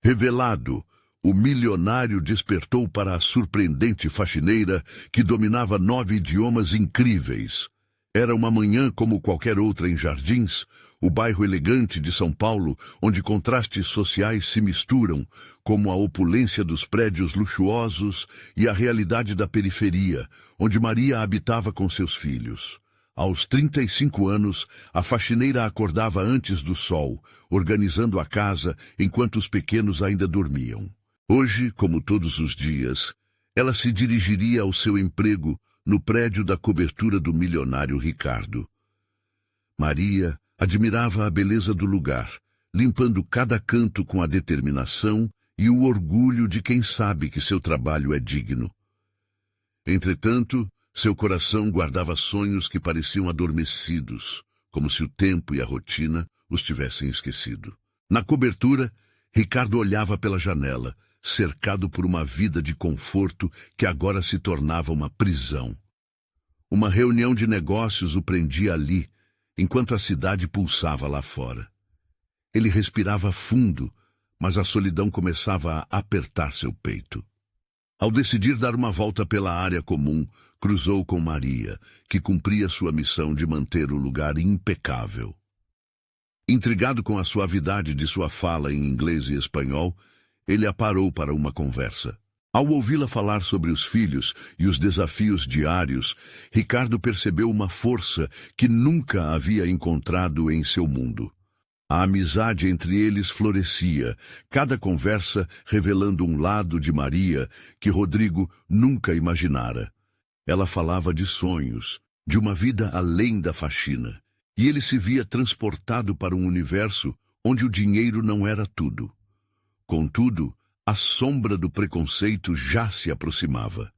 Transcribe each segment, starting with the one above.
Revelado, o milionário despertou para a surpreendente faxineira que dominava 9 idiomas incríveis. Era uma manhã como qualquer outra em Jardins, o bairro elegante de São Paulo, onde contrastes sociais se misturam, como a opulência dos prédios luxuosos e a realidade da periferia, onde Maria habitava com seus filhos. Aos 35 anos, a faxineira acordava antes do sol, organizando a casa enquanto os pequenos ainda dormiam. Hoje, como todos os dias, ela se dirigiria ao seu emprego no prédio da cobertura do milionário Ricardo. Maria admirava a beleza do lugar, limpando cada canto com a determinação e o orgulho de quem sabe que seu trabalho é digno. Entretanto, seu coração guardava sonhos que pareciam adormecidos, como se o tempo e a rotina os tivessem esquecido. Na cobertura, Ricardo olhava pela janela, cercado por uma vida de conforto que agora se tornava uma prisão. Uma reunião de negócios o prendia ali, enquanto a cidade pulsava lá fora. Ele respirava fundo, mas a solidão começava a apertar seu peito. Ao decidir dar uma volta pela área comum, cruzou com Maria, que cumpria sua missão de manter o lugar impecável. Intrigado com a suavidade de sua fala em inglês e espanhol, ele a parou para uma conversa. Ao ouvi-la falar sobre os filhos e os desafios diários, Ricardo percebeu uma força que nunca havia encontrado em seu mundo. A amizade entre eles florescia, cada conversa revelando um lado de Maria que Rodrigo nunca imaginara. Ela falava de sonhos, de uma vida além da faxina, e ele se via transportado para um universo onde o dinheiro não era tudo. Contudo, a sombra do preconceito já se aproximava.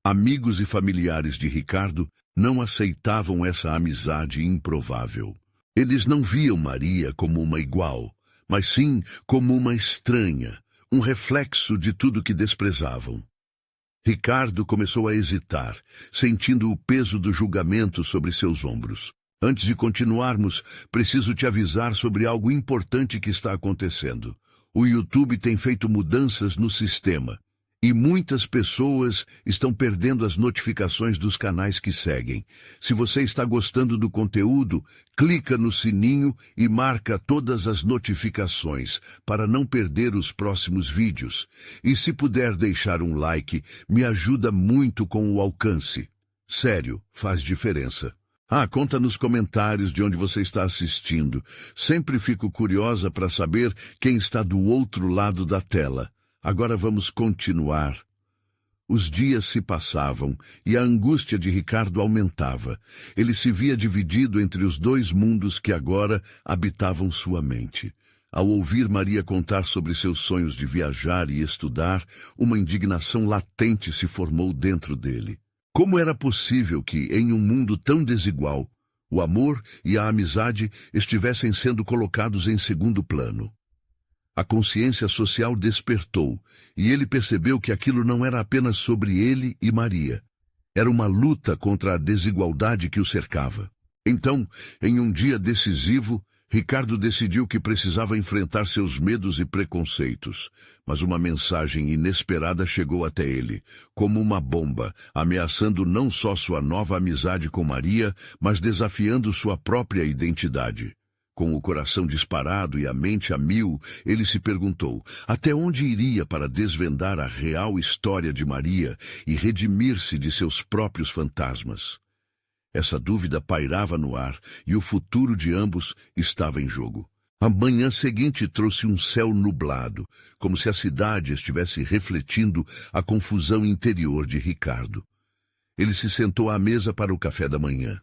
Amigos e familiares de Ricardo não aceitavam essa amizade improvável. Eles não viam Maria como uma igual, mas sim como uma estranha, um reflexo de tudo que desprezavam. Ricardo começou a hesitar, sentindo o peso do julgamento sobre seus ombros. Antes de continuarmos, preciso te avisar sobre algo importante que está acontecendo. O YouTube tem feito mudanças no sistema, e muitas pessoas estão perdendo as notificações dos canais que seguem. Se você está gostando do conteúdo, clica no sininho e marca todas as notificações para não perder os próximos vídeos. E se puder deixar um like, me ajuda muito com o alcance. Sério, faz diferença. Conta nos comentários de onde você está assistindo. Sempre fico curiosa para saber quem está do outro lado da tela. Agora vamos continuar. Os dias se passavam e a angústia de Ricardo aumentava. Ele se via dividido entre os dois mundos que agora habitavam sua mente. Ao ouvir Maria contar sobre seus sonhos de viajar e estudar, uma indignação latente se formou dentro dele. Como era possível que, em um mundo tão desigual, o amor e a amizade estivessem sendo colocados em segundo plano? A consciência social despertou, e ele percebeu que aquilo não era apenas sobre ele e Maria. Era uma luta contra a desigualdade que o cercava. Então, em um dia decisivo, Ricardo decidiu que precisava enfrentar seus medos e preconceitos, mas uma mensagem inesperada chegou até ele, como uma bomba, ameaçando não só sua nova amizade com Maria, mas desafiando sua própria identidade. Com o coração disparado e a mente a mil, ele se perguntou até onde iria para desvendar a real história de Maria e redimir-se de seus próprios fantasmas. Essa dúvida pairava no ar e o futuro de ambos estava em jogo. A manhã seguinte trouxe um céu nublado, como se a cidade estivesse refletindo a confusão interior de Ricardo. Ele se sentou à mesa para o café da manhã,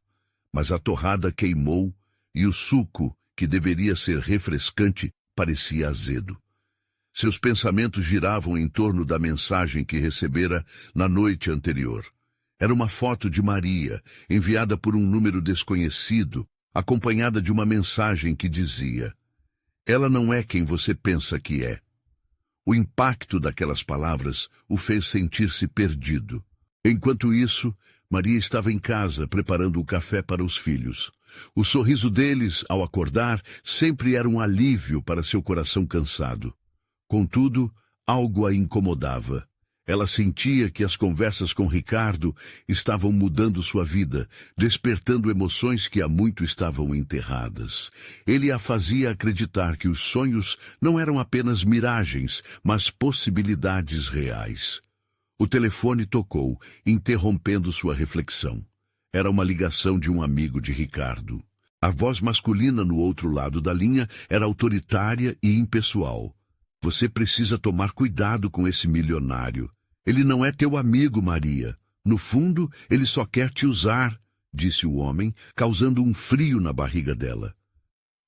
mas a torrada queimou e o suco, que deveria ser refrescante, parecia azedo. Seus pensamentos giravam em torno da mensagem que recebera na noite anterior. Era uma foto de Maria, enviada por um número desconhecido, acompanhada de uma mensagem que dizia: "Ela não é quem você pensa que é." O impacto daquelas palavras o fez sentir-se perdido. Enquanto isso, Maria estava em casa, preparando o café para os filhos. O sorriso deles, ao acordar, sempre era um alívio para seu coração cansado. Contudo, algo a incomodava. Ela sentia que as conversas com Ricardo estavam mudando sua vida, despertando emoções que há muito estavam enterradas. Ele a fazia acreditar que os sonhos não eram apenas miragens, mas possibilidades reais. O telefone tocou, interrompendo sua reflexão. Era uma ligação de um amigo de Ricardo. A voz masculina no outro lado da linha era autoritária e impessoal. Você precisa tomar cuidado com esse milionário. Ele não é teu amigo, Maria. No fundo, ele só quer te usar, disse o homem, causando um frio na barriga dela.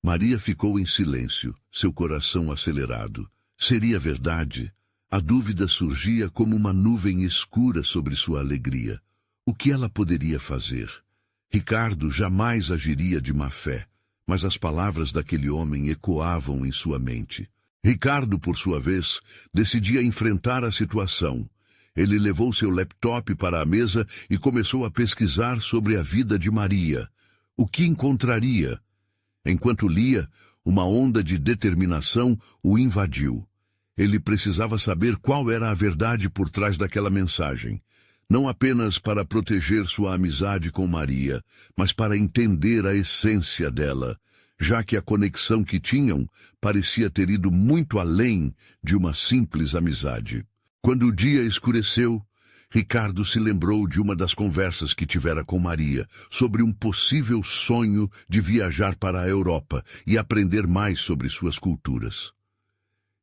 Maria ficou em silêncio, seu coração acelerado. Seria verdade? A dúvida surgia como uma nuvem escura sobre sua alegria. O que ela poderia fazer? Ricardo jamais agiria de má fé, mas as palavras daquele homem ecoavam em sua mente. Ricardo, por sua vez, decidia enfrentar a situação. Ele levou seu laptop para a mesa e começou a pesquisar sobre a vida de Maria. O que encontraria? Enquanto lia, uma onda de determinação o invadiu. Ele precisava saber qual era a verdade por trás daquela mensagem. Não apenas para proteger sua amizade com Maria, mas para entender a essência dela, já que a conexão que tinham parecia ter ido muito além de uma simples amizade. Quando o dia escureceu, Ricardo se lembrou de uma das conversas que tivera com Maria sobre um possível sonho de viajar para a Europa e aprender mais sobre suas culturas.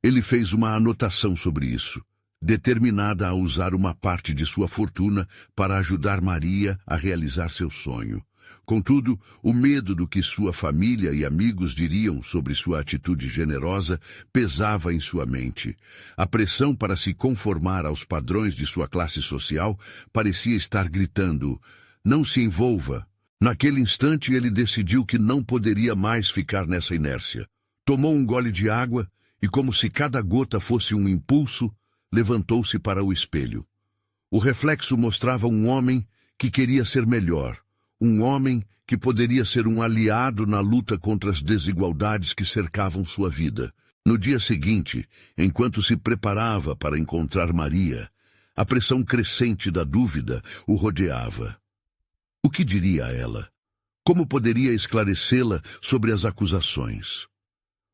Ele fez uma anotação sobre isso, determinada a usar uma parte de sua fortuna para ajudar Maria a realizar seu sonho. Contudo, o medo do que sua família e amigos diriam sobre sua atitude generosa pesava em sua mente. A pressão para se conformar aos padrões de sua classe social parecia estar gritando: não se envolva. Naquele instante ele decidiu que não poderia mais ficar nessa inércia. Tomou um gole de água e, como se cada gota fosse um impulso, levantou-se para o espelho. O reflexo mostrava um homem que queria ser melhor. Um homem que poderia ser um aliado na luta contra as desigualdades que cercavam sua vida. No dia seguinte, enquanto se preparava para encontrar Maria, a pressão crescente da dúvida o rodeava. O que diria a ela? Como poderia esclarecê-la sobre as acusações?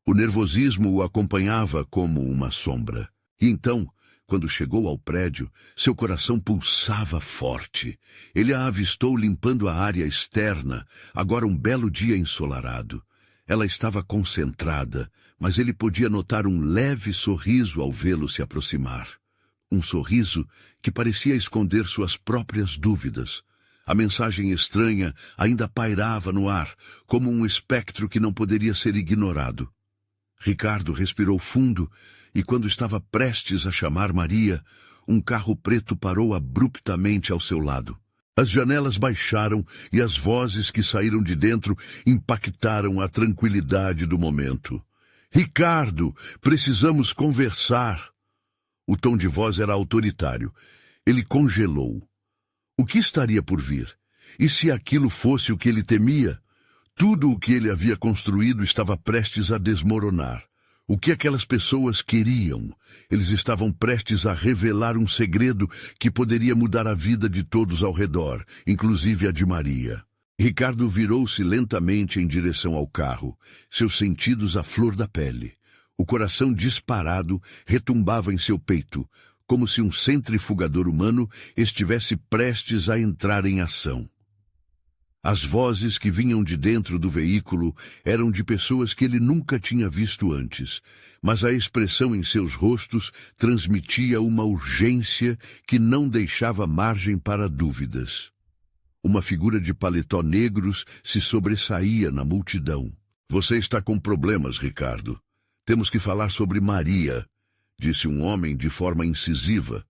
O nervosismo o acompanhava como uma sombra. E então, quando chegou ao prédio, seu coração pulsava forte. Ele a avistou limpando a área externa, agora um belo dia ensolarado. Ela estava concentrada, mas ele podia notar um leve sorriso ao vê-lo se aproximar. Um sorriso que parecia esconder suas próprias dúvidas. A mensagem estranha ainda pairava no ar, como um espectro que não poderia ser ignorado. Ricardo respirou fundo e, quando estava prestes a chamar Maria, um carro preto parou abruptamente ao seu lado. As janelas baixaram e as vozes que saíram de dentro impactaram a tranquilidade do momento. Ricardo, precisamos conversar. O tom de voz era autoritário. Ele congelou. O que estaria por vir? E se aquilo fosse o que ele temia? Tudo o que ele havia construído estava prestes a desmoronar. O que aquelas pessoas queriam? Eles estavam prestes a revelar um segredo que poderia mudar a vida de todos ao redor, inclusive a de Maria. Ricardo virou-se lentamente em direção ao carro, seus sentidos à flor da pele. O coração disparado retumbava em seu peito, como se um centrifugador humano estivesse prestes a entrar em ação. As vozes que vinham de dentro do veículo eram de pessoas que ele nunca tinha visto antes, mas a expressão em seus rostos transmitia uma urgência que não deixava margem para dúvidas. Uma figura de paletó negros se sobressaía na multidão. Você está com problemas, Ricardo. Temos que falar sobre Maria, disse um homem de forma incisiva.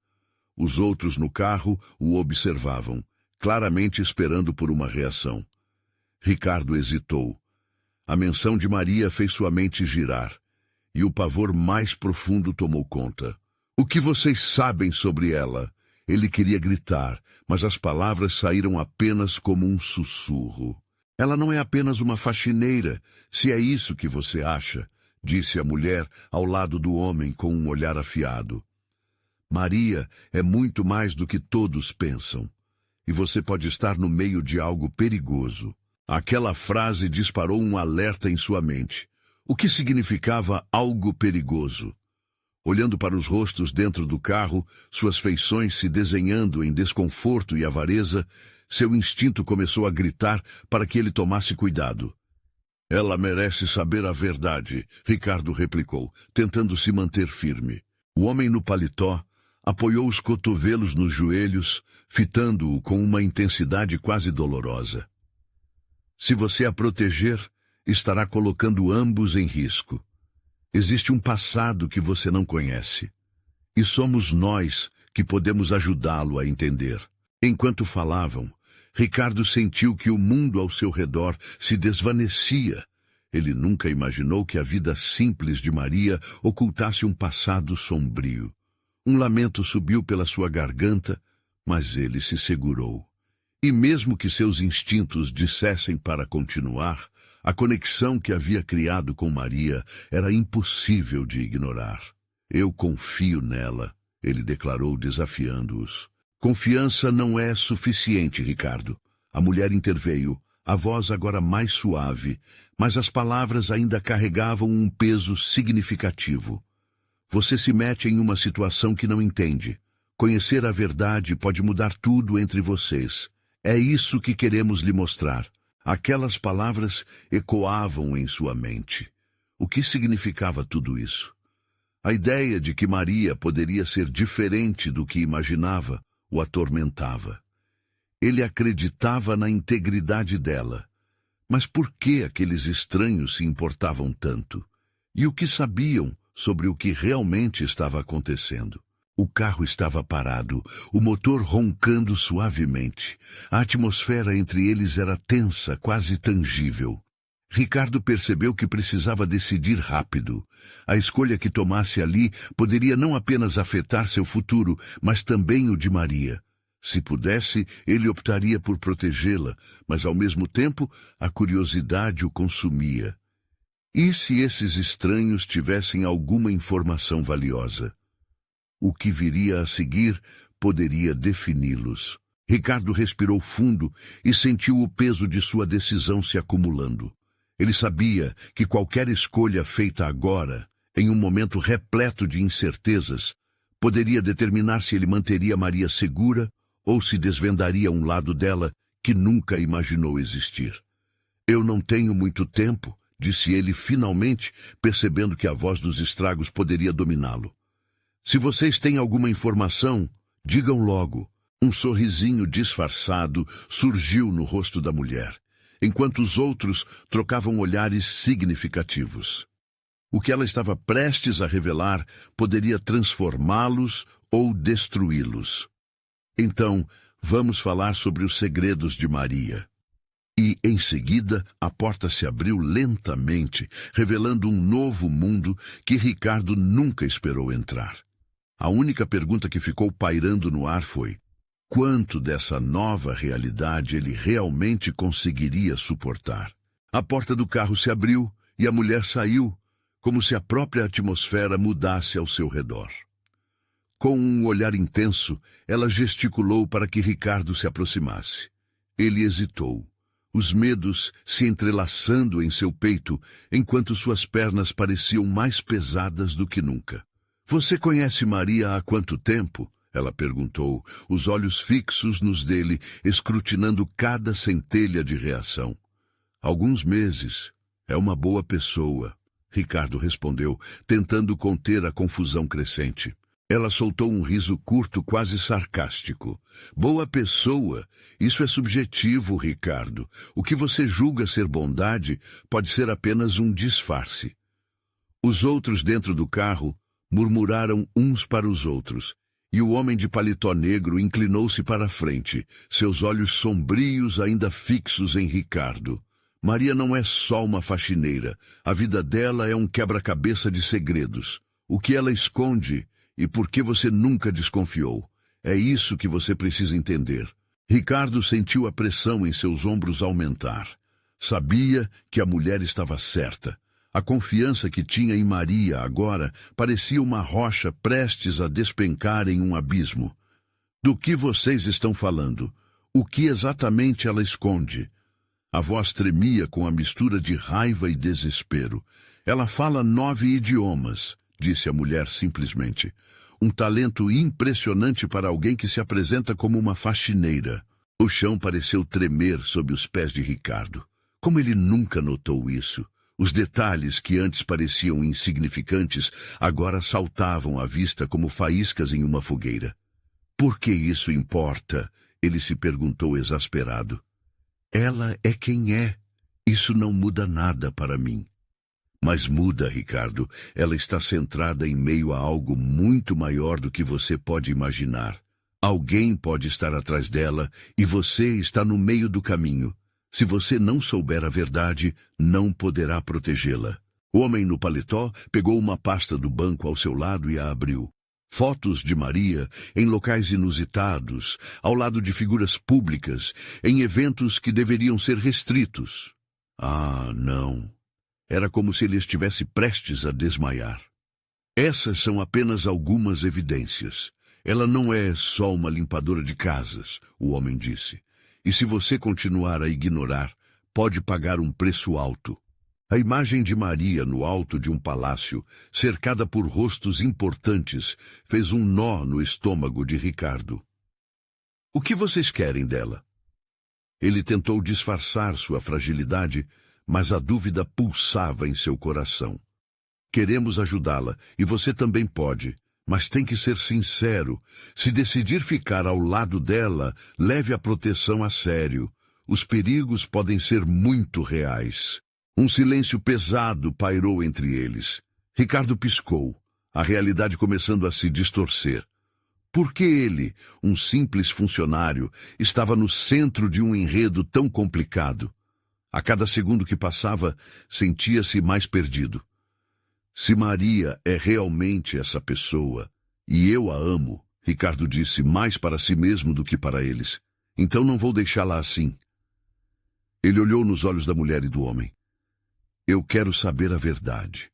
Os outros no carro o observavam, claramente esperando por uma reação. Ricardo hesitou. A menção de Maria fez sua mente girar, e o pavor mais profundo tomou conta. O que vocês sabem sobre ela? Ele queria gritar, mas as palavras saíram apenas como um sussurro. Ela não é apenas uma faxineira, se é isso que você acha, disse a mulher ao lado do homem com um olhar afiado. Maria é muito mais do que todos pensam. E você pode estar no meio de algo perigoso. Aquela frase disparou um alerta em sua mente. O que significava algo perigoso? Olhando para os rostos dentro do carro, suas feições se desenhando em desconforto e avareza, seu instinto começou a gritar para que ele tomasse cuidado. Ela merece saber a verdade, Ricardo replicou, tentando se manter firme. O homem no paletó apoiou os cotovelos nos joelhos, fitando-o com uma intensidade quase dolorosa. Se você a proteger, estará colocando ambos em risco. Existe um passado que você não conhece. E somos nós que podemos ajudá-lo a entender. Enquanto falavam, Ricardo sentiu que o mundo ao seu redor se desvanecia. Ele nunca imaginou que a vida simples de Maria ocultasse um passado sombrio. Um lamento subiu pela sua garganta, mas ele se segurou. E mesmo que seus instintos dissessem para continuar, a conexão que havia criado com Maria era impossível de ignorar. Eu confio nela, ele declarou desafiando-os. Confiança não é suficiente, Ricardo. A mulher interveio, a voz agora mais suave, mas as palavras ainda carregavam um peso significativo. Você se mete em uma situação que não entende. Conhecer a verdade pode mudar tudo entre vocês. É isso que queremos lhe mostrar. Aquelas palavras ecoavam em sua mente. O que significava tudo isso? A ideia de que Maria poderia ser diferente do que imaginava o atormentava. Ele acreditava na integridade dela. Mas por que aqueles estranhos se importavam tanto? E o que sabiam sobre o que realmente estava acontecendo? O carro estava parado, o motor roncando suavemente. A atmosfera entre eles era tensa, quase tangível. Ricardo percebeu que precisava decidir rápido. A escolha que tomasse ali poderia não apenas afetar seu futuro, mas também o de Maria. Se pudesse, ele optaria por protegê-la, mas ao mesmo tempo a curiosidade o consumia. E se esses estranhos tivessem alguma informação valiosa? O que viria a seguir poderia defini-los. Ricardo respirou fundo e sentiu o peso de sua decisão se acumulando. Ele sabia que qualquer escolha feita agora, em um momento repleto de incertezas, poderia determinar se ele manteria Maria segura ou se desvendaria um lado dela que nunca imaginou existir. Eu não tenho muito tempo, disse ele finalmente, percebendo que a voz dos estragos poderia dominá-lo. Se vocês têm alguma informação, digam logo. Um sorrisinho disfarçado surgiu no rosto da mulher, enquanto os outros trocavam olhares significativos. O que ela estava prestes a revelar poderia transformá-los ou destruí-los. Então, vamos falar sobre os segredos de Maria. E, em seguida, a porta se abriu lentamente, revelando um novo mundo que Ricardo nunca esperou entrar. A única pergunta que ficou pairando no ar foi: quanto dessa nova realidade ele realmente conseguiria suportar? A porta do carro se abriu e a mulher saiu, como se a própria atmosfera mudasse ao seu redor. Com um olhar intenso, ela gesticulou para que Ricardo se aproximasse. Ele hesitou, os medos se entrelaçando em seu peito, enquanto suas pernas pareciam mais pesadas do que nunca. Você conhece Maria há quanto tempo? Ela perguntou, os olhos fixos nos dele, escrutinando cada centelha de reação. Alguns meses. É uma boa pessoa, Ricardo respondeu, tentando conter a confusão crescente. Ela soltou um riso curto, quase sarcástico. Boa pessoa? Isso é subjetivo, Ricardo. O que você julga ser bondade pode ser apenas um disfarce. Os outros dentro do carro murmuraram uns para os outros, e o homem de paletó negro inclinou-se para a frente, seus olhos sombrios ainda fixos em Ricardo. Maria não é só uma faxineira. A vida dela é um quebra-cabeça de segredos. O que ela esconde e por que você nunca desconfiou? É isso que você precisa entender. Ricardo sentiu a pressão em seus ombros aumentar. Sabia que a mulher estava certa. A confiança que tinha em Maria agora parecia uma rocha prestes a despencar em um abismo. Do que vocês estão falando? O que exatamente ela esconde? A voz tremia com a mistura de raiva e desespero. Ela fala 9 idiomas, disse a mulher simplesmente. Um talento impressionante para alguém que se apresenta como uma faxineira. O chão pareceu tremer sob os pés de Ricardo. Como ele nunca notou isso? Os detalhes que antes pareciam insignificantes agora saltavam à vista como faíscas em uma fogueira. Por que isso importa? Ele se perguntou exasperado. Ela é quem é. Isso não muda nada para mim. Mas muda, Ricardo. Ela está centrada em meio a algo muito maior do que você pode imaginar. Alguém pode estar atrás dela e você está no meio do caminho. Se você não souber a verdade, não poderá protegê-la. O homem no paletó pegou uma pasta do banco ao seu lado e a abriu. Fotos de Maria em locais inusitados, ao lado de figuras públicas, em eventos que deveriam ser restritos. Ah, não. Era como se ele estivesse prestes a desmaiar. Essas são apenas algumas evidências. Ela não é só uma limpadora de casas, o homem disse. E se você continuar a ignorar, pode pagar um preço alto. A imagem de Maria no alto de um palácio, cercada por rostos importantes, fez um nó no estômago de Ricardo. O que vocês querem dela? Ele tentou disfarçar sua fragilidade, mas a dúvida pulsava em seu coração. Queremos ajudá-la, e você também pode, mas tem que ser sincero. Se decidir ficar ao lado dela, leve a proteção a sério. Os perigos podem ser muito reais. Um silêncio pesado pairou entre eles. Ricardo piscou, a realidade começando a se distorcer. Por que ele, um simples funcionário, estava no centro de um enredo tão complicado? A cada segundo que passava, sentia-se mais perdido. Se Maria é realmente essa pessoa, e eu a amo, Ricardo disse mais para si mesmo do que para eles, então não vou deixá-la assim. Ele olhou nos olhos da mulher e do homem. Eu quero saber a verdade.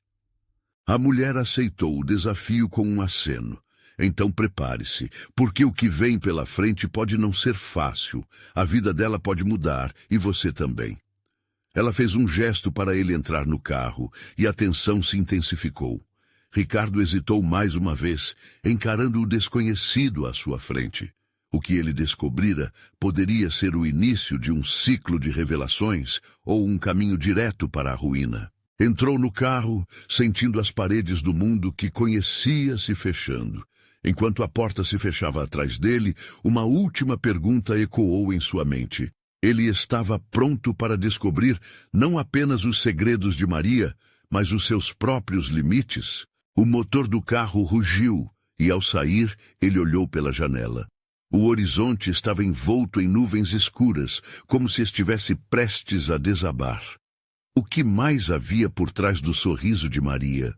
A mulher aceitou o desafio com um aceno. Então prepare-se, porque o que vem pela frente pode não ser fácil. A vida dela pode mudar, e você também. Ela fez um gesto para ele entrar no carro, e a tensão se intensificou. Ricardo hesitou mais uma vez, encarando o desconhecido à sua frente. O que ele descobrira poderia ser o início de um ciclo de revelações ou um caminho direto para a ruína. Entrou no carro, sentindo as paredes do mundo que conhecia se fechando. Enquanto a porta se fechava atrás dele, uma última pergunta ecoou em sua mente. Ele estava pronto para descobrir não apenas os segredos de Maria, mas os seus próprios limites. O motor do carro rugiu e, ao sair, ele olhou pela janela. O horizonte estava envolto em nuvens escuras, como se estivesse prestes a desabar. O que mais havia por trás do sorriso de Maria?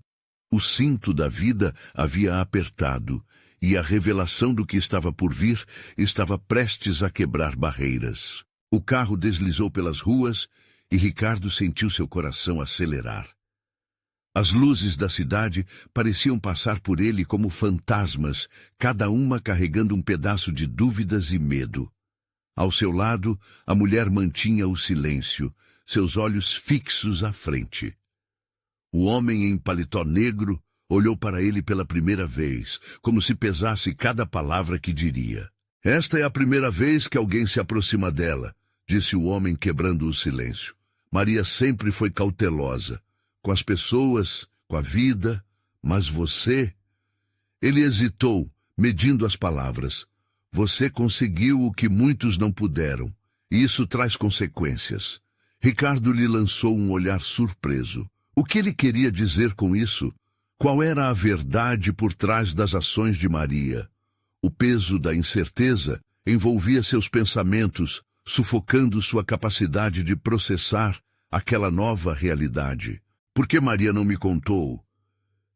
O cinto da vida havia apertado, e a revelação do que estava por vir estava prestes a quebrar barreiras. O carro deslizou pelas ruas e Ricardo sentiu seu coração acelerar. As luzes da cidade pareciam passar por ele como fantasmas, cada uma carregando um pedaço de dúvidas e medo. Ao seu lado, a mulher mantinha o silêncio, seus olhos fixos à frente. O homem em paletó negro olhou para ele pela primeira vez, como se pesasse cada palavra que diria. Esta é a primeira vez que alguém se aproxima dela, disse o homem quebrando o silêncio. Maria sempre foi cautelosa. Com as pessoas, com a vida, mas você... Ele hesitou, medindo as palavras. Você conseguiu o que muitos não puderam, e isso traz consequências. Ricardo lhe lançou um olhar surpreso. O que ele queria dizer com isso? Qual era a verdade por trás das ações de Maria? O peso da incerteza envolvia seus pensamentos, sufocando sua capacidade de processar aquela nova realidade. Por que Maria não me contou?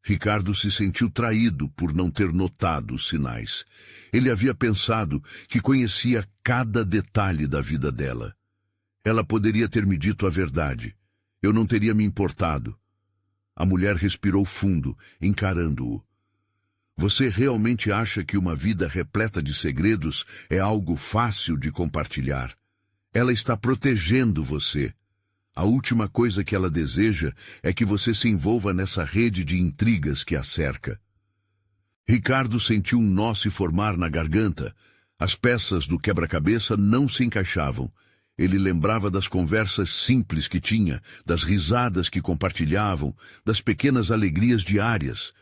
Ricardo se sentiu traído por não ter notado os sinais. Ele havia pensado que conhecia cada detalhe da vida dela. Ela poderia ter me dito a verdade. Eu não teria me importado. A mulher respirou fundo, encarando-o. Você realmente acha que uma vida repleta de segredos é algo fácil de compartilhar? Ela está protegendo você. A última coisa que ela deseja é que você se envolva nessa rede de intrigas que a cerca. Ricardo sentiu um nó se formar na garganta. As peças do quebra-cabeça não se encaixavam. Ele lembrava das conversas simples que tinha, das risadas que compartilhavam, das pequenas alegrias diárias.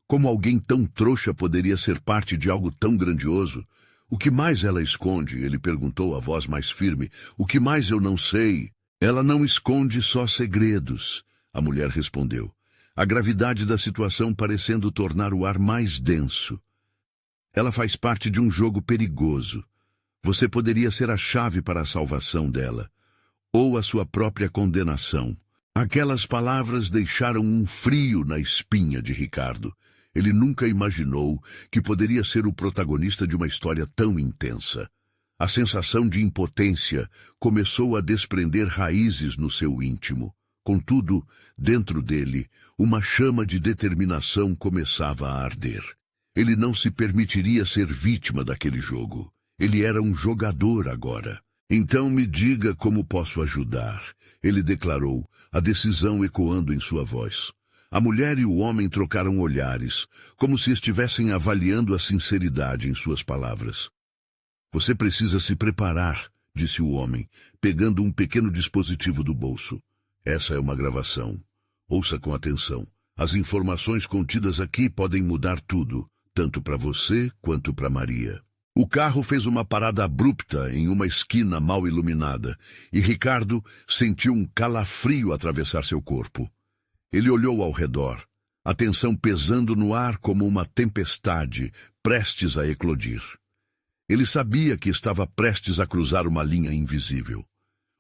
Como alguém tão trouxa poderia ser parte de algo tão grandioso? O que mais ela esconde? Ele perguntou, a voz mais firme. O que mais eu não sei? Ela não esconde só segredos, a mulher respondeu. A gravidade da situação parecendo tornar o ar mais denso. Ela faz parte de um jogo perigoso. Você poderia ser a chave para a salvação dela, ou a sua própria condenação. Aquelas palavras deixaram um frio na espinha de Ricardo. Ele nunca imaginou que poderia ser o protagonista de uma história tão intensa. A sensação de impotência começou a desprender raízes no seu íntimo. Contudo, dentro dele, uma chama de determinação começava a arder. Ele não se permitiria ser vítima daquele jogo. Ele era um jogador agora. Então me diga como posso ajudar, ele declarou, a decisão ecoando em sua voz. A mulher e o homem trocaram olhares, como se estivessem avaliando a sinceridade em suas palavras. Você precisa se preparar, disse o homem, pegando um pequeno dispositivo do bolso. Essa é uma gravação. Ouça com atenção. As informações contidas aqui podem mudar tudo, tanto para você quanto para Maria. O carro fez uma parada abrupta em uma esquina mal iluminada, e Ricardo sentiu um calafrio atravessar seu corpo. Ele olhou ao redor, a tensão pesando no ar como uma tempestade, prestes a eclodir. Ele sabia que estava prestes a cruzar uma linha invisível.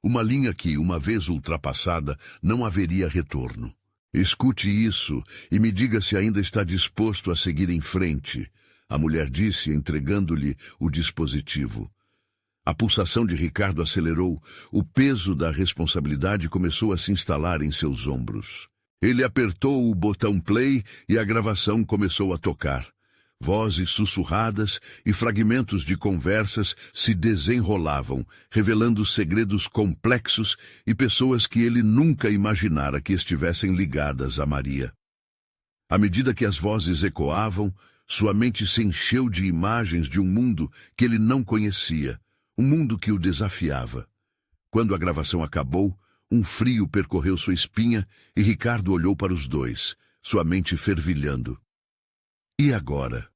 Uma linha que, uma vez ultrapassada, não haveria retorno. Escute isso e me diga se ainda está disposto a seguir em frente, a mulher disse, entregando-lhe o dispositivo. A pulsação de Ricardo acelerou, o peso da responsabilidade começou a se instalar em seus ombros. Ele apertou o botão play e a gravação começou a tocar. Vozes sussurradas e fragmentos de conversas se desenrolavam, revelando segredos complexos e pessoas que ele nunca imaginara que estivessem ligadas a Maria. À medida que as vozes ecoavam, sua mente se encheu de imagens de um mundo que ele não conhecia, um mundo que o desafiava. Quando a gravação acabou, um frio percorreu sua espinha e Ricardo olhou para os dois, sua mente fervilhando. E agora?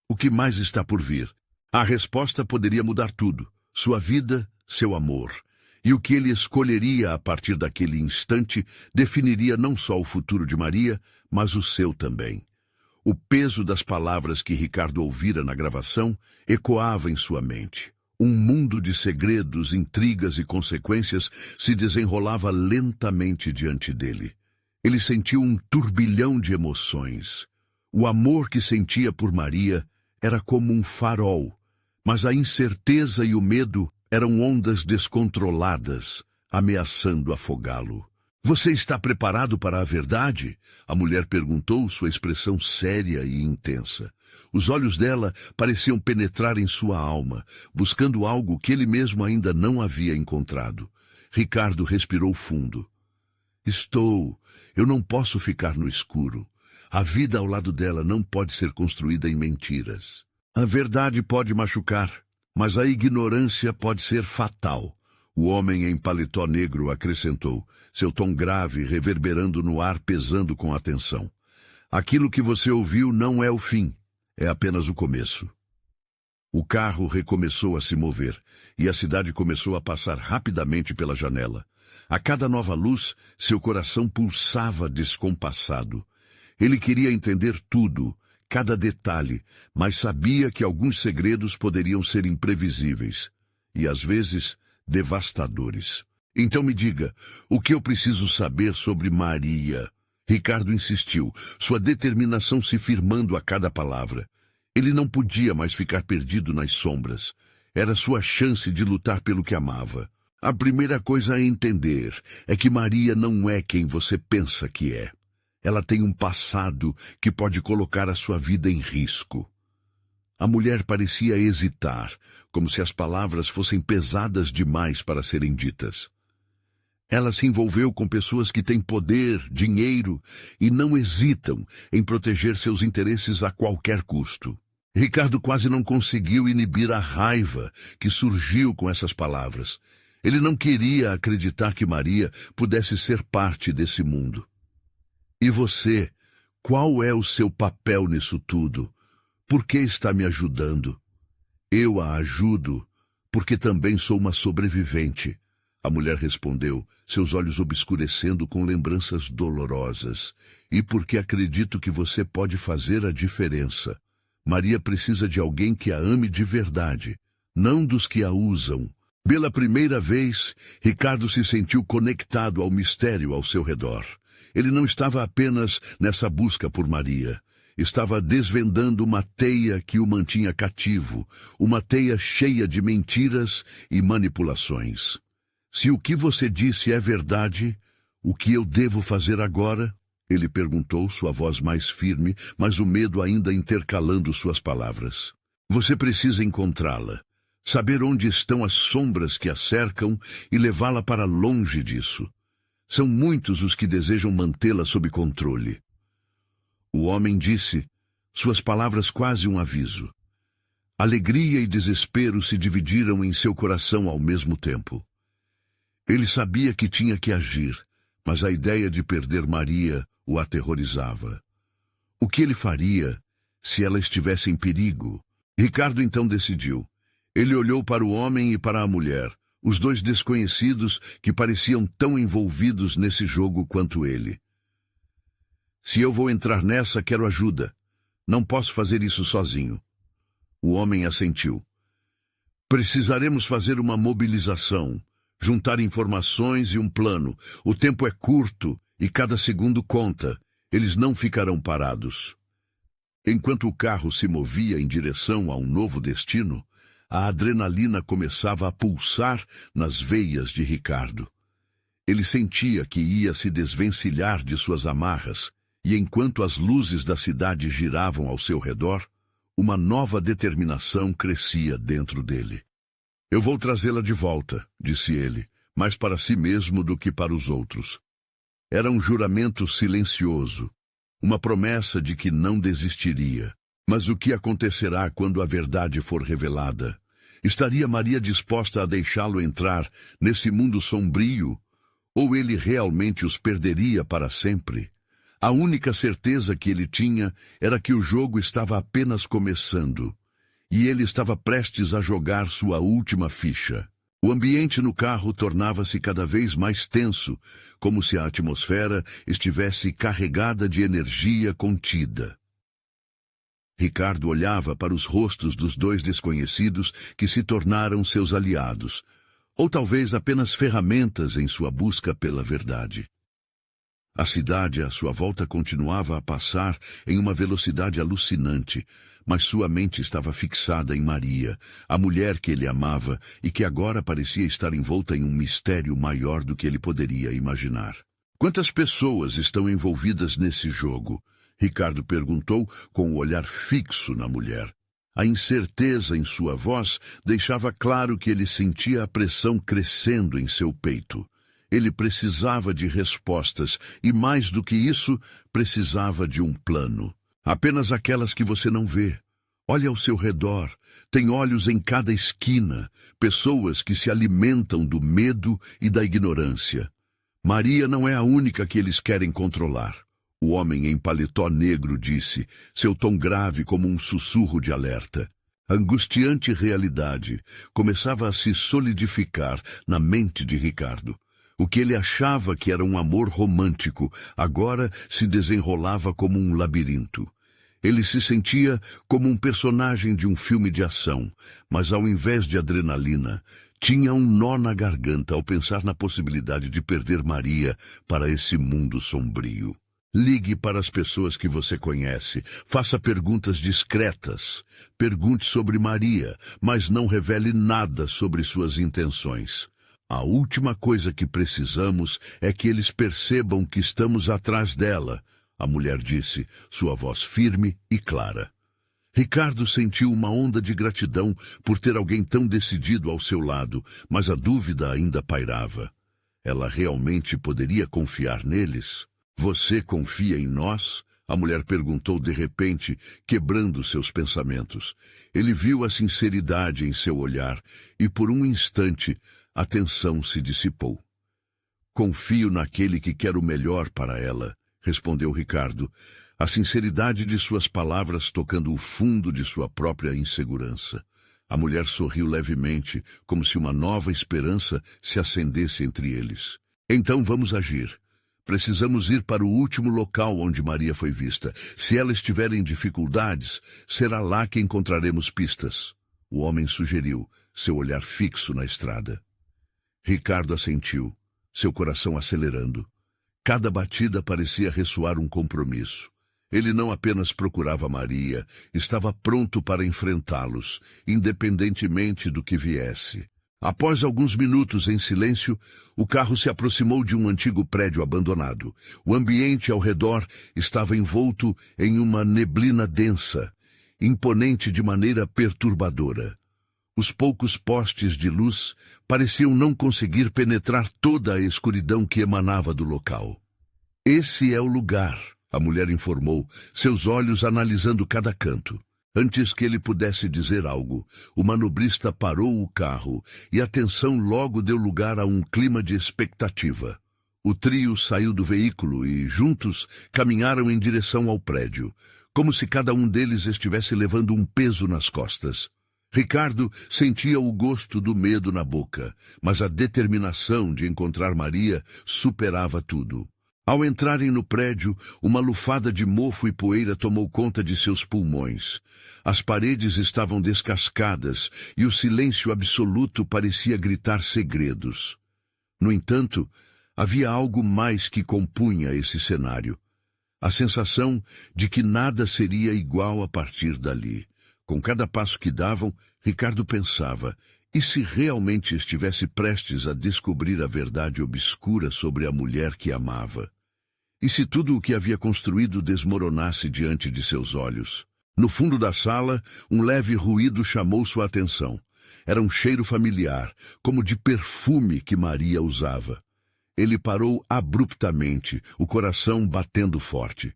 O que mais está por vir? A resposta poderia mudar tudo, sua vida, seu amor. E o que ele escolheria a partir daquele instante definiria não só o futuro de Maria, mas o seu também. O peso das palavras que Ricardo ouvira na gravação ecoava em sua mente. Um mundo de segredos, intrigas e consequências se desenrolava lentamente diante dele. Ele sentiu um turbilhão de emoções. O amor que sentia por Maria era como um farol, mas a incerteza e o medo eram ondas descontroladas, ameaçando afogá-lo. Você está preparado para a verdade? A mulher perguntou, sua expressão séria e intensa. Os olhos dela pareciam penetrar em sua alma, buscando algo que ele mesmo ainda não havia encontrado. Ricardo respirou fundo. Eu não posso ficar no escuro. A vida ao lado dela não pode ser construída em mentiras. A verdade pode machucar, mas a ignorância pode ser fatal. O homem em paletó negro acrescentou, seu tom grave reverberando no ar, pesando com atenção. Aquilo que você ouviu não é o fim, é apenas o começo. O carro recomeçou a se mover, e a cidade começou a passar rapidamente pela janela. A cada nova luz, seu coração pulsava descompassado. Ele queria entender tudo, cada detalhe, mas sabia que alguns segredos poderiam ser imprevisíveis, e às vezes devastadores. Então me diga, o que eu preciso saber sobre Maria? Ricardo insistiu, sua determinação se firmando a cada palavra. Ele não podia mais ficar perdido nas sombras. Era sua chance de lutar pelo que amava. A primeira coisa a entender é que Maria não é quem você pensa que é. Ela tem um passado que pode colocar a sua vida em risco. A mulher parecia hesitar, como se as palavras fossem pesadas demais para serem ditas. Ela se envolveu com pessoas que têm poder, dinheiro e não hesitam em proteger seus interesses a qualquer custo. Ricardo quase não conseguiu inibir a raiva que surgiu com essas palavras. Ele não queria acreditar que Maria pudesse ser parte desse mundo. E você, qual é o seu papel nisso tudo? Por que está me ajudando? Eu a ajudo porque também sou uma sobrevivente. A mulher respondeu, seus olhos obscurecendo com lembranças dolorosas. E porque acredito que você pode fazer a diferença. Maria precisa de alguém que a ame de verdade, não dos que a usam. Pela primeira vez, Ricardo se sentiu conectado ao mistério ao seu redor. Ele não estava apenas nessa busca por Maria. Estava desvendando uma teia que o mantinha cativo, uma teia cheia de mentiras e manipulações. Se o que você disse é verdade, o que eu devo fazer agora? Ele perguntou, sua voz mais firme, mas o medo ainda intercalando suas palavras. Você precisa encontrá-la, saber onde estão as sombras que a cercam e levá-la para longe disso. São muitos os que desejam mantê-la sob controle. O homem disse, suas palavras quase um aviso. Alegria e desespero se dividiram em seu coração ao mesmo tempo. Ele sabia que tinha que agir, mas a ideia de perder Maria o aterrorizava. O que ele faria se ela estivesse em perigo? Ricardo então decidiu. Ele olhou para o homem e para a mulher, os dois desconhecidos que pareciam tão envolvidos nesse jogo quanto ele. Se eu vou entrar nessa, quero ajuda. Não posso fazer isso sozinho. O homem assentiu. Precisaremos fazer uma mobilização, juntar informações e um plano. O tempo é curto e cada segundo conta. Eles não ficarão parados. Enquanto o carro se movia em direção a um novo destino, a adrenalina começava a pulsar nas veias de Ricardo. Ele sentia que ia se desvencilhar de suas amarras, e enquanto as luzes da cidade giravam ao seu redor, uma nova determinação crescia dentro dele. Eu vou trazê-la de volta, disse ele, mais para si mesmo do que para os outros. Era um juramento silencioso, uma promessa de que não desistiria. Mas o que acontecerá quando a verdade for revelada? Estaria Maria disposta a deixá-lo entrar nesse mundo sombrio, ou ele realmente os perderia para sempre? A única certeza que ele tinha era que o jogo estava apenas começando, e ele estava prestes a jogar sua última ficha. O ambiente no carro tornava-se cada vez mais tenso, como se a atmosfera estivesse carregada de energia contida. Ricardo olhava para os rostos dos dois desconhecidos que se tornaram seus aliados, ou talvez apenas ferramentas em sua busca pela verdade. A cidade à sua volta continuava a passar em uma velocidade alucinante, mas sua mente estava fixada em Maria, a mulher que ele amava e que agora parecia estar envolta em um mistério maior do que ele poderia imaginar. Quantas pessoas estão envolvidas nesse jogo? Ricardo perguntou com o olhar fixo na mulher. A incerteza em sua voz deixava claro que ele sentia a pressão crescendo em seu peito. Ele precisava de respostas e, mais do que isso, precisava de um plano. Apenas aquelas que você não vê. Olhe ao seu redor. Tem olhos em cada esquina, pessoas que se alimentam do medo e da ignorância. Maria não é a única que eles querem controlar. O homem em paletó negro disse, seu tom grave como um sussurro de alerta. A angustiante realidade começava a se solidificar na mente de Ricardo. O que ele achava que era um amor romântico, agora se desenrolava como um labirinto. Ele se sentia como um personagem de um filme de ação, mas ao invés de adrenalina, tinha um nó na garganta ao pensar na possibilidade de perder Maria para esse mundo sombrio. Ligue para as pessoas que você conhece, faça perguntas discretas, pergunte sobre Maria, mas não revele nada sobre suas intenções. A última coisa que precisamos é que eles percebam que estamos atrás dela, a mulher disse, sua voz firme e clara. Ricardo sentiu uma onda de gratidão por ter alguém tão decidido ao seu lado, mas a dúvida ainda pairava. Ela realmente poderia confiar neles? Você confia em nós? A mulher perguntou de repente, quebrando seus pensamentos. Ele viu a sinceridade em seu olhar e, por um instante, a tensão se dissipou. Confio naquele que quer o melhor para ela, respondeu Ricardo, a sinceridade de suas palavras tocando o fundo de sua própria insegurança. A mulher sorriu levemente, como se uma nova esperança se acendesse entre eles. Então vamos agir. Precisamos ir para o último local onde Maria foi vista. Se ela estiver em dificuldades, será lá que encontraremos pistas. O homem sugeriu, seu olhar fixo na estrada. Ricardo assentiu, seu coração acelerando. Cada batida parecia ressoar um compromisso. Ele não apenas procurava Maria, estava pronto para enfrentá-los, independentemente do que viesse. Após alguns minutos em silêncio, o carro se aproximou de um antigo prédio abandonado. O ambiente ao redor estava envolto em uma neblina densa, imponente de maneira perturbadora. Os poucos postes de luz pareciam não conseguir penetrar toda a escuridão que emanava do local. Esse é o lugar, a mulher informou, seus olhos analisando cada canto. Antes que ele pudesse dizer algo, o manobrista parou o carro e a tensão logo deu lugar a um clima de expectativa. O trio saiu do veículo e, juntos, caminharam em direção ao prédio, como se cada um deles estivesse levando um peso nas costas. Ricardo sentia o gosto do medo na boca, mas a determinação de encontrar Maria superava tudo. Ao entrarem no prédio, uma lufada de mofo e poeira tomou conta de seus pulmões. As paredes estavam descascadas e o silêncio absoluto parecia gritar segredos. No entanto, havia algo mais que compunha esse cenário. A sensação de que nada seria igual a partir dali. Com cada passo que davam, Ricardo pensava, e se realmente estivesse prestes a descobrir a verdade obscura sobre a mulher que amava? E se tudo o que havia construído desmoronasse diante de seus olhos? No fundo da sala, um leve ruído chamou sua atenção. Era um cheiro familiar, como de perfume que Maria usava. Ele parou abruptamente, o coração batendo forte.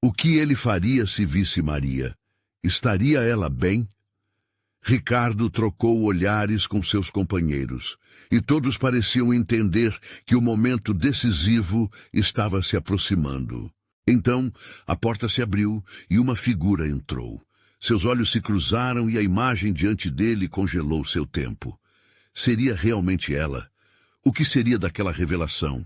O que ele faria se visse Maria? Estaria ela bem? Ricardo trocou olhares com seus companheiros, e todos pareciam entender que o momento decisivo estava se aproximando. Então, a porta se abriu e uma figura entrou. Seus olhos se cruzaram e a imagem diante dele congelou seu tempo. Seria realmente ela? O que seria daquela revelação?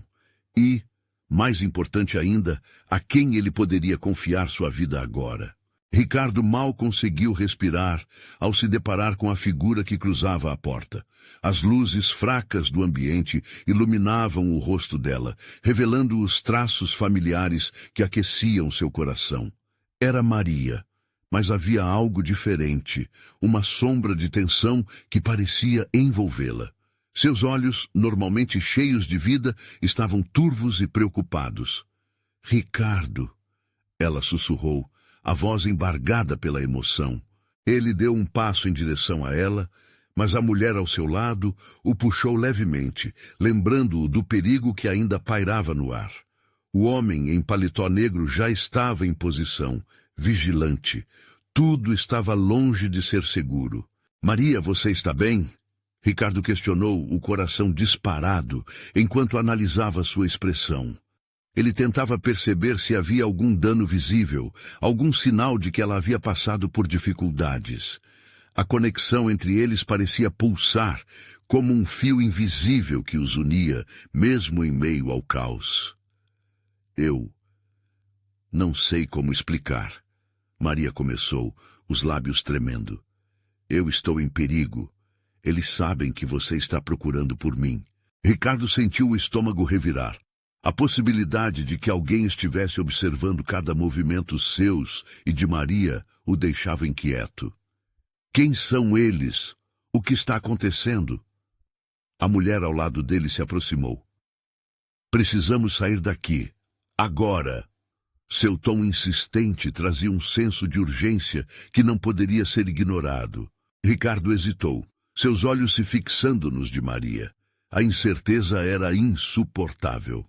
E, mais importante ainda, a quem ele poderia confiar sua vida agora? Ricardo mal conseguiu respirar ao se deparar com a figura que cruzava a porta. As luzes fracas do ambiente iluminavam o rosto dela, revelando os traços familiares que aqueciam seu coração. Era Maria, mas havia algo diferente, uma sombra de tensão que parecia envolvê-la. Seus olhos, normalmente cheios de vida, estavam turvos e preocupados. "Ricardo", ela sussurrou, a voz embargada pela emoção. Ele deu um passo em direção a ela, mas a mulher ao seu lado o puxou levemente, lembrando-o do perigo que ainda pairava no ar. O homem em paletó negro já estava em posição, vigilante. Tudo estava longe de ser seguro. "Maria, você está bem?" Ricardo questionou, o coração disparado, enquanto analisava sua expressão. Ele tentava perceber se havia algum dano visível, algum sinal de que ela havia passado por dificuldades. A conexão entre eles parecia pulsar, como um fio invisível que os unia, mesmo em meio ao caos. "Eu não sei como explicar", Maria começou, os lábios tremendo. "Eu estou em perigo. Eles sabem que você está procurando por mim." Ricardo sentiu o estômago revirar. A possibilidade de que alguém estivesse observando cada movimento seus e de Maria o deixava inquieto. Quem são eles? O que está acontecendo? A mulher ao lado dele se aproximou. "Precisamos sair daqui. Agora." Seu tom insistente trazia um senso de urgência que não poderia ser ignorado. Ricardo hesitou, seus olhos se fixando nos de Maria. A incerteza era insuportável.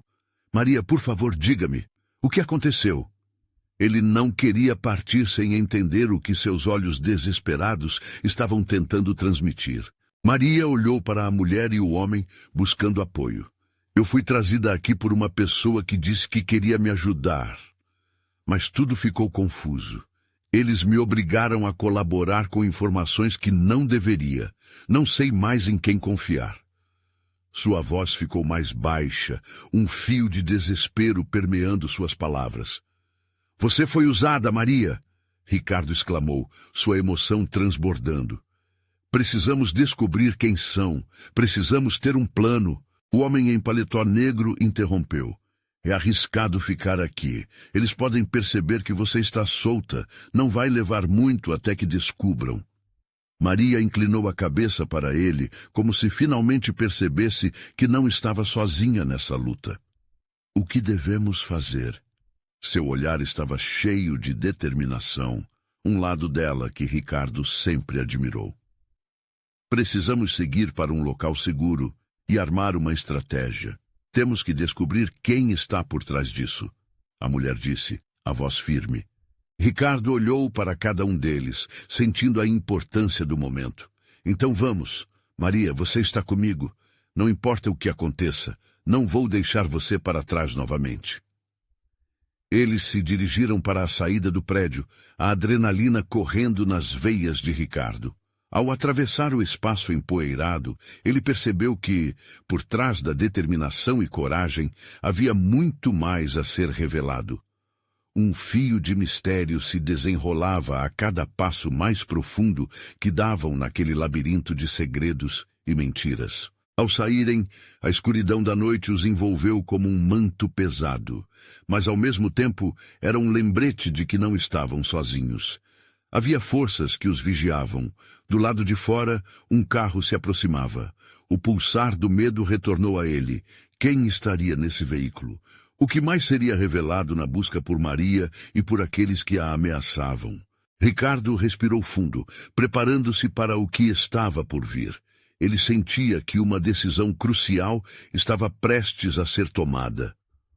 Maria, por favor, diga-me, o que aconteceu? Ele não queria partir sem entender o que seus olhos desesperados estavam tentando transmitir. Maria olhou para a mulher e o homem, buscando apoio. Eu fui trazida aqui por uma pessoa que disse que queria me ajudar. Mas tudo ficou confuso. Eles me obrigaram a colaborar com informações que não deveria. Não sei mais em quem confiar. Sua voz ficou mais baixa, um fio de desespero permeando suas palavras. Você foi usada, Maria! Ricardo exclamou, sua emoção transbordando. Precisamos descobrir quem são. Precisamos ter um plano. O homem em paletó negro interrompeu. É arriscado ficar aqui. Eles podem perceber que você está solta. Não vai levar muito até que descubram. Maria inclinou a cabeça para ele, como se finalmente percebesse que não estava sozinha nessa luta. O que devemos fazer? Seu olhar estava cheio de determinação, um lado dela que Ricardo sempre admirou. Precisamos seguir para um local seguro e armar uma estratégia. Temos que descobrir quem está por trás disso, a mulher disse, a voz firme. Ricardo olhou para cada um deles, sentindo a importância do momento. Então vamos. Maria, você está comigo. Não importa o que aconteça, não vou deixar você para trás novamente. Eles se dirigiram para a saída do prédio, a adrenalina correndo nas veias de Ricardo. Ao atravessar o espaço empoeirado, ele percebeu que, por trás da determinação e coragem, havia muito mais a ser revelado. Um fio de mistério se desenrolava a cada passo mais profundo que davam naquele labirinto de segredos e mentiras. Ao saírem, a escuridão da noite os envolveu como um manto pesado, mas ao mesmo tempo era um lembrete de que não estavam sozinhos. Havia forças que os vigiavam. Do lado de fora, um carro se aproximava. O pulsar do medo retornou a ele. Quem estaria nesse veículo? O que mais seria revelado na busca por Maria e por aqueles que a ameaçavam? Ricardo respirou fundo, preparando-se para o que estava por vir. Ele sentia que uma decisão crucial estava prestes a ser tomada.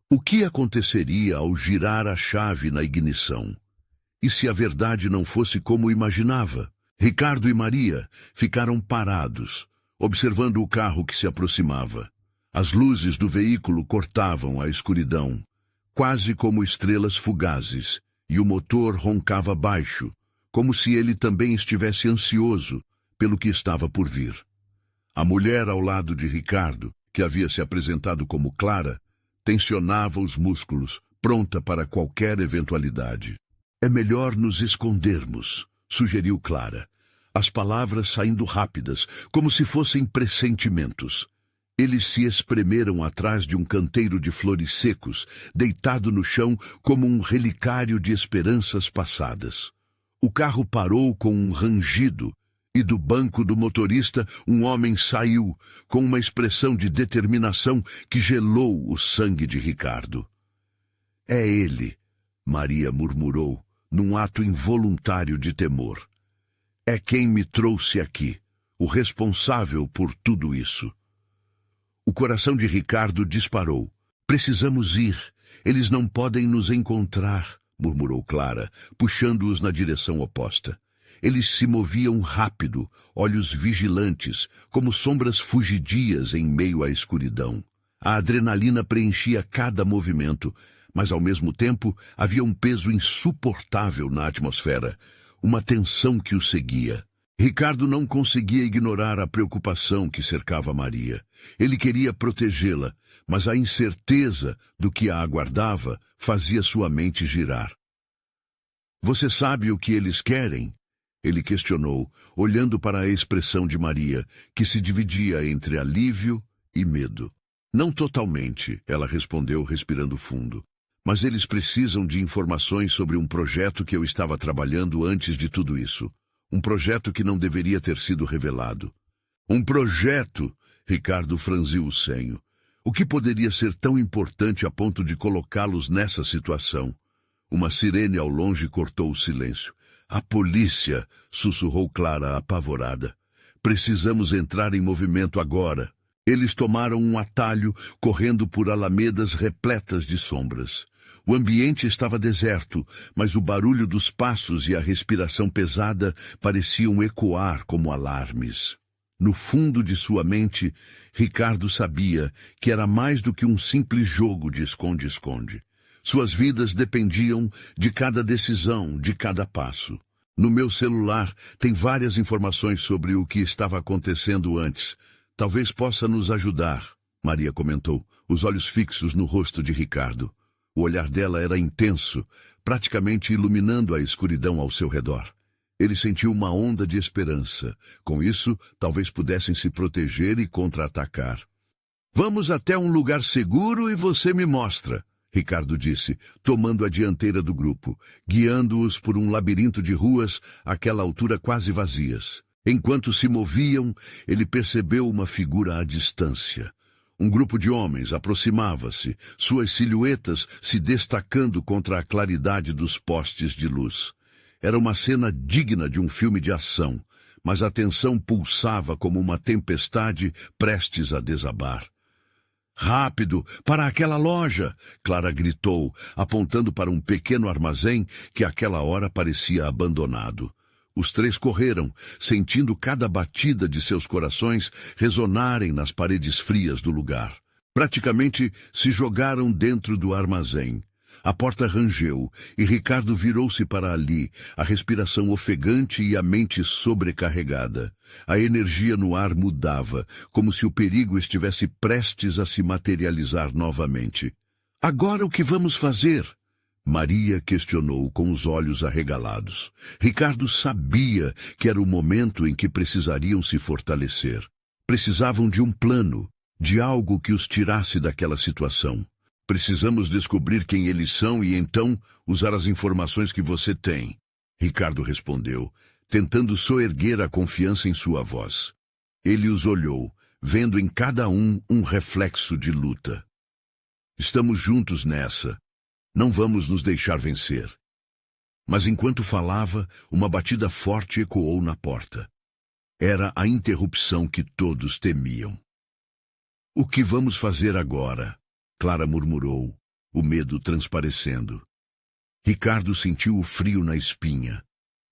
O que aconteceria ao girar a chave na ignição? E se a verdade não fosse como imaginava? Ricardo e Maria ficaram parados, observando o carro que se aproximava. As luzes do veículo cortavam a escuridão, quase como estrelas fugazes, e o motor roncava baixo, como se ele também estivesse ansioso pelo que estava por vir. A mulher ao lado de Ricardo, que havia se apresentado como Clara, tensionava os músculos, pronta para qualquer eventualidade. É melhor nos escondermos, sugeriu Clara, as palavras saindo rápidas, como se fossem pressentimentos. Eles se espremeram atrás de um canteiro de flores secos, deitado no chão como um relicário de esperanças passadas. O carro parou com um rangido, e do banco do motorista um homem saiu, com uma expressão de determinação que gelou o sangue de Ricardo. É ele, Maria murmurou, num ato involuntário de temor. É quem me trouxe aqui, o responsável por tudo isso. O coração de Ricardo disparou. Precisamos ir. Eles não podem nos encontrar, murmurou Clara, puxando-os na direção oposta. Eles se moviam rápido, olhos vigilantes, como sombras fugidias em meio à escuridão. A adrenalina preenchia cada movimento, mas ao mesmo tempo havia um peso insuportável na atmosfera, uma tensão que o seguia. Ricardo não conseguia ignorar a preocupação que cercava Maria. Ele queria protegê-la, mas a incerteza do que a aguardava fazia sua mente girar. Você sabe o que eles querem? Ele questionou, olhando para a expressão de Maria, que se dividia entre alívio e medo. Não totalmente, ela respondeu, respirando fundo. Mas eles precisam de informações sobre um projeto que eu estava trabalhando antes de tudo isso. Um projeto que não deveria ter sido revelado. Um projeto! Ricardo franziu o senho. O que poderia ser tão importante a ponto de colocá-los nessa situação? Uma sirene ao longe cortou o silêncio. A polícia! Sussurrou Clara, apavorada. Precisamos entrar em movimento agora. Eles tomaram um atalho, correndo por alamedas repletas de sombras. O ambiente estava deserto, mas o barulho dos passos e a respiração pesada pareciam ecoar como alarmes. No fundo de sua mente, Ricardo sabia que era mais do que um simples jogo de esconde-esconde. Suas vidas dependiam de cada decisão, de cada passo. No meu celular tem várias informações sobre o que estava acontecendo antes. Talvez possa nos ajudar, Maria comentou, os olhos fixos no rosto de Ricardo. O olhar dela era intenso, praticamente iluminando a escuridão ao seu redor. Ele sentiu uma onda de esperança. Com isso, talvez pudessem se proteger e contra-atacar. Vamos até um lugar seguro e você me mostra, Ricardo disse, tomando a dianteira do grupo, guiando-os por um labirinto de ruas àquela altura quase vazias. Enquanto se moviam, ele percebeu uma figura à distância. Um grupo de homens aproximava-se, suas silhuetas se destacando contra a claridade dos postes de luz. Era uma cena digna de um filme de ação, mas a tensão pulsava como uma tempestade prestes a desabar. Rápido, para aquela loja! Clara gritou, apontando para um pequeno armazém que àquela hora parecia abandonado. Os três correram, sentindo cada batida de seus corações ressonarem nas paredes frias do lugar. Praticamente se jogaram dentro do armazém. A porta rangeu e Ricardo virou-se para ali, a respiração ofegante e a mente sobrecarregada. A energia no ar mudava, como se o perigo estivesse prestes a se materializar novamente. Agora o que vamos fazer? Maria questionou com os olhos arregalados. Ricardo sabia que era o momento em que precisariam se fortalecer. Precisavam de um plano, de algo que os tirasse daquela situação. Precisamos descobrir quem eles são e então usar as informações que você tem, Ricardo respondeu, tentando soerguer a confiança em sua voz. Ele os olhou, vendo em cada um reflexo de luta. Estamos juntos nessa. Não vamos nos deixar vencer. Mas enquanto falava, uma batida forte ecoou na porta. Era a interrupção que todos temiam. O que vamos fazer agora? Clara murmurou, o medo transparecendo. Ricardo sentiu o frio na espinha.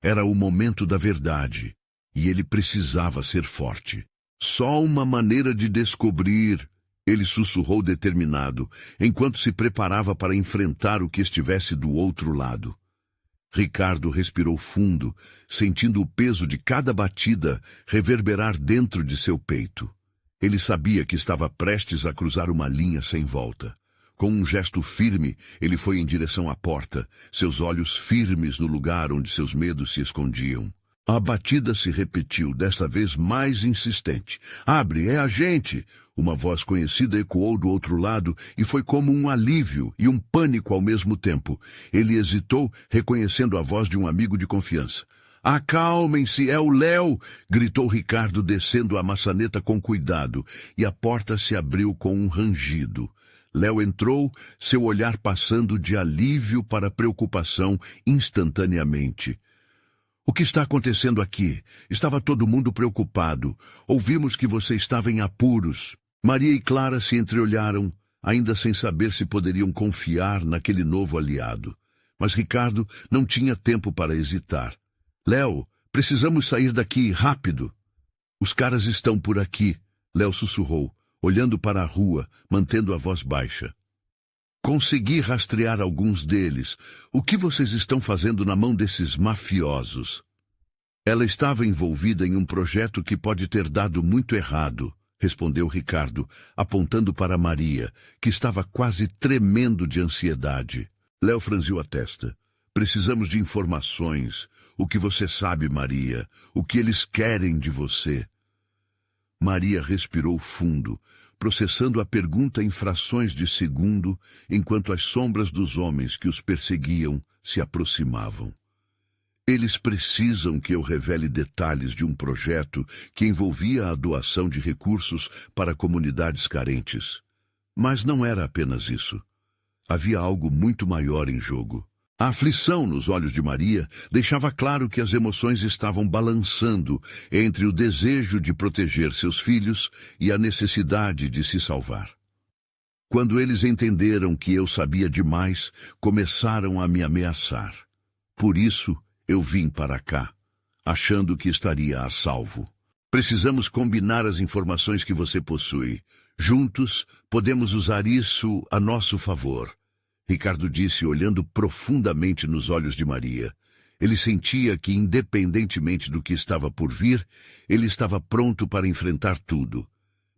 Era o momento da verdade, e ele precisava ser forte. Só uma maneira de descobrir, ele sussurrou determinado, enquanto se preparava para enfrentar o que estivesse do outro lado. Ricardo respirou fundo, sentindo o peso de cada batida reverberar dentro de seu peito. Ele sabia que estava prestes a cruzar uma linha sem volta. Com um gesto firme, ele foi em direção à porta, seus olhos firmes no lugar onde seus medos se escondiam. A batida se repetiu, desta vez mais insistente. "Abre, é a gente!" Uma voz conhecida ecoou do outro lado e foi como um alívio e um pânico ao mesmo tempo. Ele hesitou, reconhecendo a voz de um amigo de confiança. "Acalmem-se, é o Léo!" gritou Ricardo, descendo a maçaneta com cuidado, e a porta se abriu com um rangido. Léo entrou, seu olhar passando de alívio para preocupação instantaneamente. "O que está acontecendo aqui? Estava todo mundo preocupado. Ouvimos que você estava em apuros." Maria e Clara se entreolharam, ainda sem saber se poderiam confiar naquele novo aliado. Mas Ricardo não tinha tempo para hesitar. "Léo, precisamos sair daqui, rápido." "Os caras estão por aqui," Léo sussurrou, olhando para a rua, mantendo a voz baixa. "Consegui rastrear alguns deles. O que vocês estão fazendo na mão desses mafiosos?" "Ela estava envolvida em um projeto que pode ter dado muito errado," respondeu Ricardo, apontando para Maria, que estava quase tremendo de ansiedade. Léo franziu a testa. "Precisamos de informações. O que você sabe, Maria? O que eles querem de você?" Maria respirou fundo, processando a pergunta em frações de segundo, enquanto as sombras dos homens que os perseguiam se aproximavam. "Eles precisam que eu revele detalhes de um projeto que envolvia a doação de recursos para comunidades carentes. Mas não era apenas isso. Havia algo muito maior em jogo. A aflição nos olhos de Maria deixava claro que as emoções estavam balançando entre o desejo de proteger seus filhos e a necessidade de se salvar. Quando eles entenderam que eu sabia demais, começaram a me ameaçar. Por isso, eu vim para cá, achando que estaria a salvo. Precisamos combinar as informações que você possui. Juntos, podemos usar isso a nosso favor. Ricardo disse, olhando profundamente nos olhos de Maria. Ele sentia que, independentemente do que estava por vir, ele estava pronto para enfrentar tudo.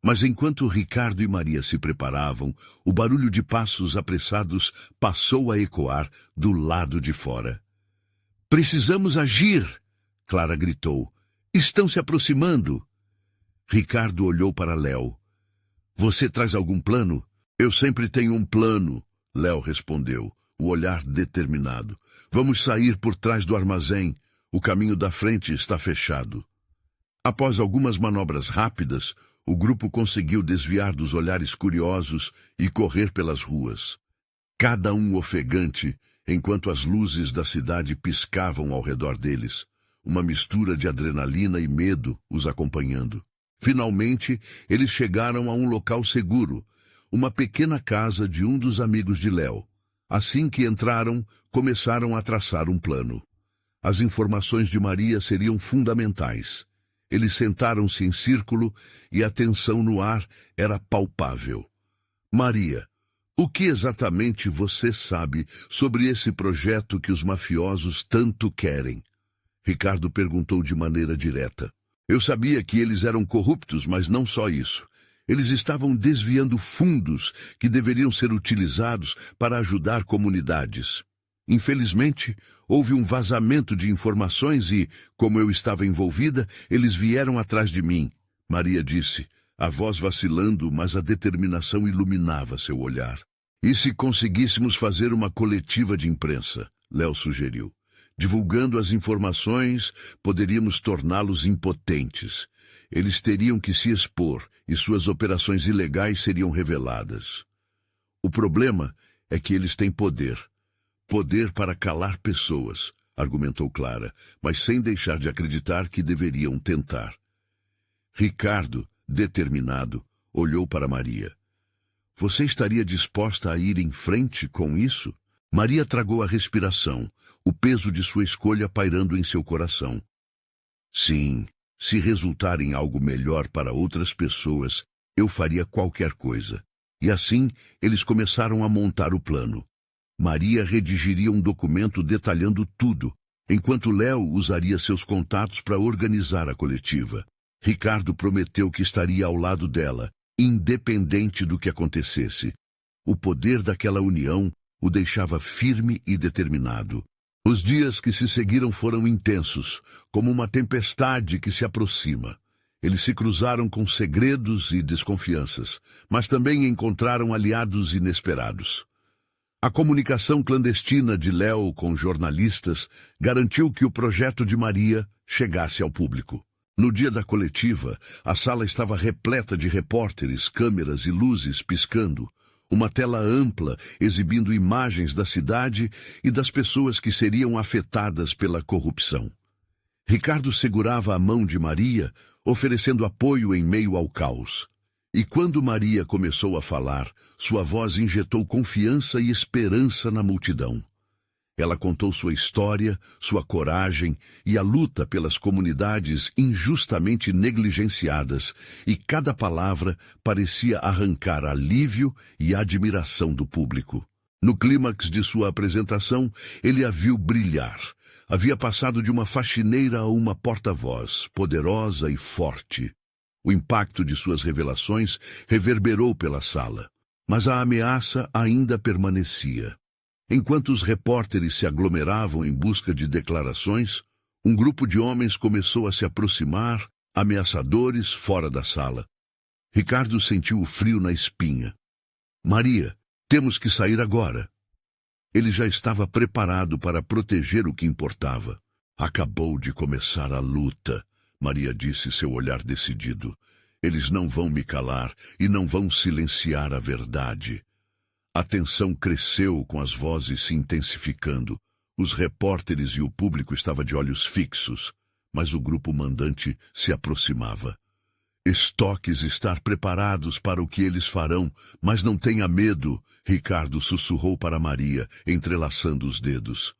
Mas enquanto Ricardo e Maria se preparavam, o barulho de passos apressados passou a ecoar do lado de fora. "Precisamos agir!" Clara gritou. "Estão se aproximando!" Ricardo olhou para Léo. "Você traz algum plano?" "Eu sempre tenho um plano," Léo respondeu, o olhar determinado. "Vamos sair por trás do armazém. O caminho da frente está fechado." Após algumas manobras rápidas, o grupo conseguiu desviar dos olhares curiosos e correr pelas ruas. Cada um ofegante, enquanto as luzes da cidade piscavam ao redor deles, uma mistura de adrenalina e medo os acompanhando. Finalmente, eles chegaram a um local seguro, uma pequena casa de um dos amigos de Léo. Assim que entraram, começaram a traçar um plano. As informações de Maria seriam fundamentais. Eles sentaram-se em círculo e a tensão no ar era palpável. "Maria, o que exatamente você sabe sobre esse projeto que os mafiosos tanto querem?" Ricardo perguntou de maneira direta. "Eu sabia que eles eram corruptos, mas não só isso. Eles estavam desviando fundos que deveriam ser utilizados para ajudar comunidades. Infelizmente, houve um vazamento de informações e, como eu estava envolvida, eles vieram atrás de mim," Maria disse, a voz vacilando, mas a determinação iluminava seu olhar. "E se conseguíssemos fazer uma coletiva de imprensa?" Léo sugeriu. "Divulgando as informações, poderíamos torná-los impotentes. Eles teriam que se expor e suas operações ilegais seriam reveladas. O problema é que eles têm poder. Poder para calar pessoas," argumentou Clara, mas sem deixar de acreditar que deveriam tentar. Ricardo, determinado, olhou para Maria. "Você estaria disposta a ir em frente com isso?" Maria tragou a respiração, o peso de sua escolha pairando em seu coração. "Sim, se resultar em algo melhor para outras pessoas, eu faria qualquer coisa." E assim, eles começaram a montar o plano. Maria redigiria um documento detalhando tudo, enquanto Léo usaria seus contatos para organizar a coletiva. Ricardo prometeu que estaria ao lado dela, independente do que acontecesse. O poder daquela união o deixava firme e determinado. Os dias que se seguiram foram intensos, como uma tempestade que se aproxima. Eles se cruzaram com segredos e desconfianças, mas também encontraram aliados inesperados. A comunicação clandestina de Léo com jornalistas garantiu que o projeto de Maria chegasse ao público. No dia da coletiva, a sala estava repleta de repórteres, câmeras e luzes piscando, uma tela ampla exibindo imagens da cidade e das pessoas que seriam afetadas pela corrupção. Ricardo segurava a mão de Maria, oferecendo apoio em meio ao caos. E quando Maria começou a falar, sua voz injetou confiança e esperança na multidão. Ela contou sua história, sua coragem e a luta pelas comunidades injustamente negligenciadas, e cada palavra parecia arrancar alívio e admiração do público. No clímax de sua apresentação, ele a viu brilhar. Havia passado de uma faxineira a uma porta-voz, poderosa e forte. O impacto de suas revelações reverberou pela sala, mas a ameaça ainda permanecia. Enquanto os repórteres se aglomeravam em busca de declarações, um grupo de homens começou a se aproximar, ameaçadores, fora da sala. Ricardo sentiu o frio na espinha. "Maria, temos que sair agora." Ele já estava preparado para proteger o que importava. "Acabou de começar a luta," Maria disse, seu olhar decidido. "Eles não vão me calar e não vão silenciar a verdade." A tensão cresceu com as vozes se intensificando. Os repórteres e o público estavam de olhos fixos, mas o grupo mandante se aproximava. Estoques estar preparados para o que eles farão, mas não tenha medo, Ricardo sussurrou para Maria, entrelaçando os dedos.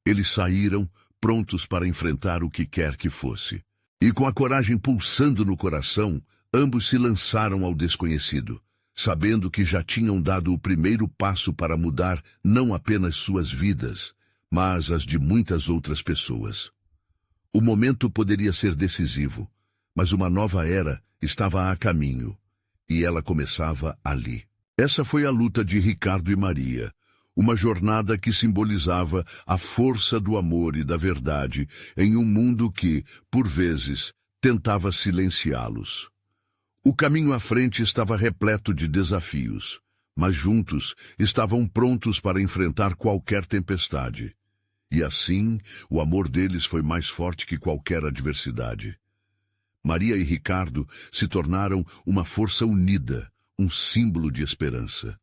Eles saíram, prontos para enfrentar o que quer que fosse. E com a coragem pulsando no coração, ambos se lançaram ao desconhecido, sabendo que já tinham dado o primeiro passo para mudar não apenas suas vidas, mas as de muitas outras pessoas. O momento poderia ser decisivo, mas uma nova era estava a caminho, e ela começava ali. Essa foi a luta de Ricardo e Maria, uma jornada que simbolizava a força do amor e da verdade em um mundo que, por vezes, tentava silenciá-los. O caminho à frente estava repleto de desafios, mas juntos estavam prontos para enfrentar qualquer tempestade. E assim, o amor deles foi mais forte que qualquer adversidade. Maria e Ricardo se tornaram uma força unida, um símbolo de esperança.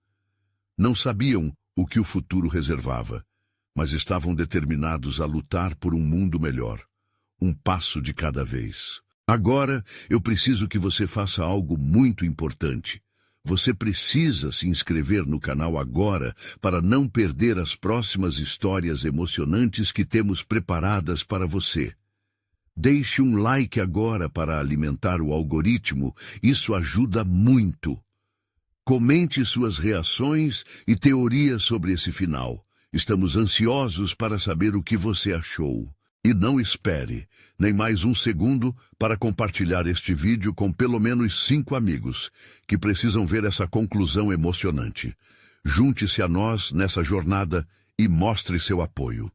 Não sabiam o que o futuro reservava, mas estavam determinados a lutar por um mundo melhor, um passo de cada vez. Agora, eu preciso que você faça algo muito importante. Você precisa se inscrever no canal agora para não perder as próximas histórias emocionantes que temos preparadas para você. Deixe um like agora para alimentar o algoritmo, isso ajuda muito. Comente suas reações e teorias sobre esse final. Estamos ansiosos para saber o que você achou. E não espere nem mais um segundo para compartilhar este vídeo com pelo menos 5 amigos que precisam ver essa conclusão emocionante. Junte-se a nós nessa jornada e mostre seu apoio.